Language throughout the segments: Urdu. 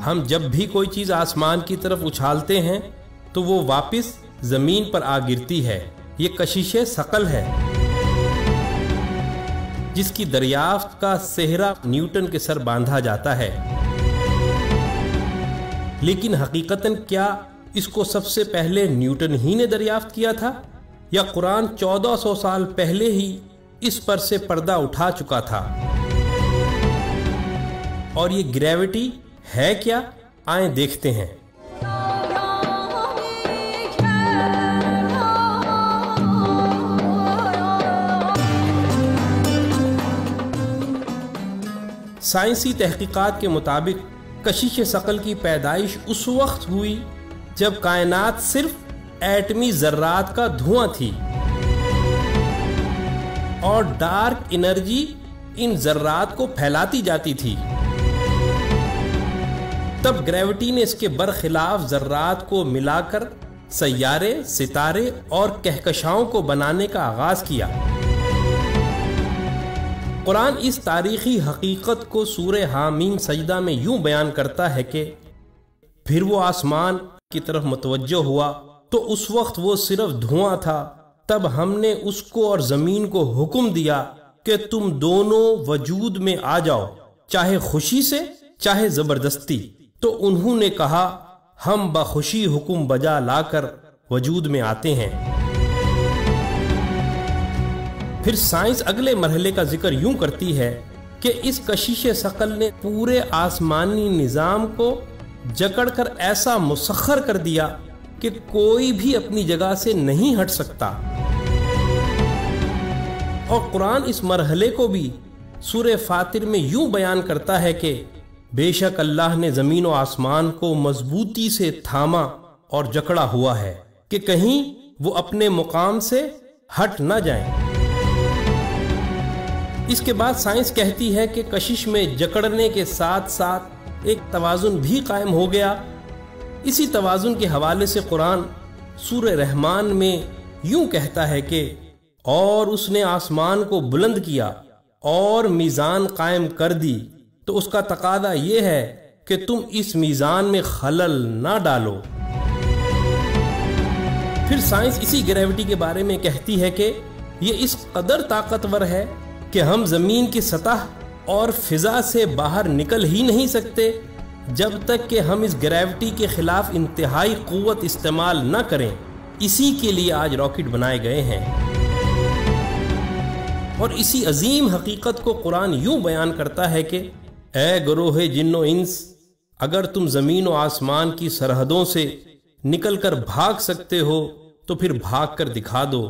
ہم جب بھی کوئی چیز آسمان کی طرف اچھالتے ہیں تو وہ واپس زمین پر آ گرتی ہے. یہ کشش ثقل ہے جس کی دریافت کا صحرا نیوٹن کے سر باندھا جاتا ہے. لیکن حقیقتاً کیا اس کو سب سے پہلے نیوٹن ہی نے دریافت کیا تھا، یا قرآن 1400 سال پہلے ہی اس پر سے پردہ اٹھا چکا تھا؟ اور یہ گریوٹی ہے کیا؟ آئیں دیکھتے ہیں. سائنسی تحقیقات کے مطابق کشش ثقل کی پیدائش اس وقت ہوئی جب کائنات صرف ایٹمی ذرات کا دھواں تھی اور ڈارک انرجی ان ذرات کو پھیلاتی جاتی تھی. تب گریوٹی نے اس کے برخلاف ذرات کو ملا کر سیارے، ستارے اور کہکشاؤں کو بنانے کا آغاز کیا. قرآن اس تاریخی حقیقت کو سورہ حامیم سجدہ میں یوں بیان کرتا ہے کہ پھر وہ آسمان کی طرف متوجہ ہوا تو اس وقت وہ صرف دھواں تھا. تب ہم نے اس کو اور زمین کو حکم دیا کہ تم دونوں وجود میں آ جاؤ، چاہے خوشی سے چاہے زبردستی. تو انہوں نے کہا ہم بخوشی حکم بجا لا کر وجود میں آتے ہیں. پھر سائنس اگلے مرحلے کا ذکر یوں کرتی ہے کہ اس کشش ثقل نے پورے آسمانی نظام کو جکڑ کر ایسا مسخر کر دیا کہ کوئی بھی اپنی جگہ سے نہیں ہٹ سکتا. اور قرآن اس مرحلے کو بھی سورہ فاطر میں یوں بیان کرتا ہے کہ بے شک اللہ نے زمین و آسمان کو مضبوطی سے تھاما اور جکڑا ہوا ہے کہ کہیں وہ اپنے مقام سے ہٹ نہ جائیں. اس کے بعد سائنس کہتی ہے کہ کشش میں جکڑنے کے ساتھ ساتھ ایک توازن بھی قائم ہو گیا. اسی توازن کے حوالے سے قرآن سورہ رحمان میں یوں کہتا ہے کہ اور اس نے آسمان کو بلند کیا اور میزان قائم کر دی تو اس کا تقاضا یہ ہے کہ تم اس میزان میں خلل نہ ڈالو. پھر سائنس اسی گریوٹی کے بارے میں کہتی ہے کہ یہ اس قدر طاقتور ہے کہ ہم زمین کی سطح اور فضا سے باہر نکل ہی نہیں سکتے جب تک کہ ہم اس گریوٹی کے خلاف انتہائی قوت استعمال نہ کریں. اسی کے لیے آج راکٹ بنائے گئے ہیں. اور اسی عظیم حقیقت کو قرآن یوں بیان کرتا ہے کہ اے گروہ جن و انس، اگر تم زمین و آسمان کی سرحدوں سے نکل کر بھاگ سکتے ہو تو پھر بھاگ کر دکھا دو،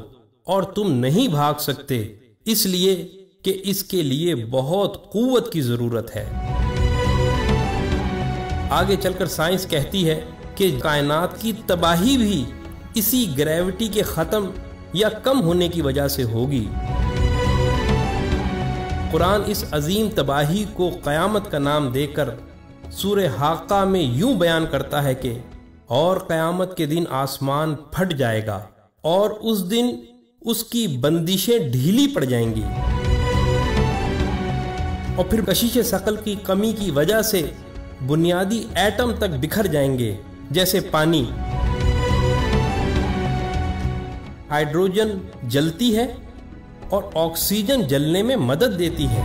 اور تم نہیں بھاگ سکتے اس لیے کہ اس کے لیے بہت قوت کی ضرورت ہے. آگے چل کر سائنس کہتی ہے کہ کائنات کی تباہی بھی اسی گریوٹی کے ختم یا کم ہونے کی وجہ سے ہوگی. قرآن اس عظیم تباہی کو قیامت کا نام دے کر سورہ حاقہ میں یوں بیان کرتا ہے کہ اور قیامت کے دن آسمان پھٹ جائے گا اور اس دن اس کی بندشیں ڈھیلی پڑ جائیں گی، اور پھر کشش ثقل کی کمی کی وجہ سے بنیادی ایٹم تک بکھر جائیں گے، جیسے پانی. ہائیڈروجن جلتی ہے اور آکسیجن جلنے میں مدد دیتی ہے،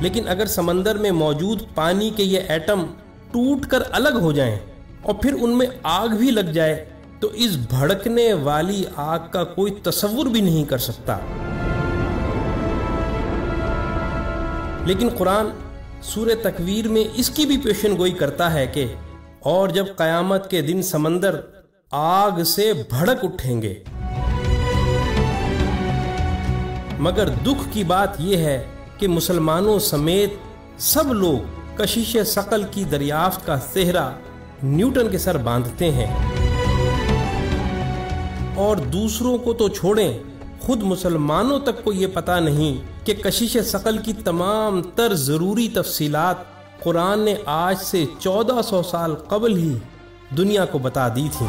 لیکن اگر سمندر میں موجود پانی کے یہ ایٹم ٹوٹ کر الگ ہو جائیں اور پھر ان میں آگ بھی لگ جائے تو اس بھڑکنے والی آگ کا کوئی تصور بھی نہیں کر سکتا. لیکن قرآن سورہ تکویر میں اس کی بھی پیشن گوئی کرتا ہے کہ اور جب قیامت کے دن سمندر آگ سے بھڑک اٹھیں گے. مگر دکھ کی بات یہ ہے کہ مسلمانوں سمیت سب لوگ کشش ثقل کی دریافت کا صحرا نیوٹن کے سر باندھتے ہیں، اور دوسروں کو تو چھوڑیں، خود مسلمانوں تک کو یہ پتہ نہیں کہ کشش ثقل کی تمام تر ضروری تفصیلات قرآن نے آج سے 1400 سال قبل ہی دنیا کو بتا دی تھیں.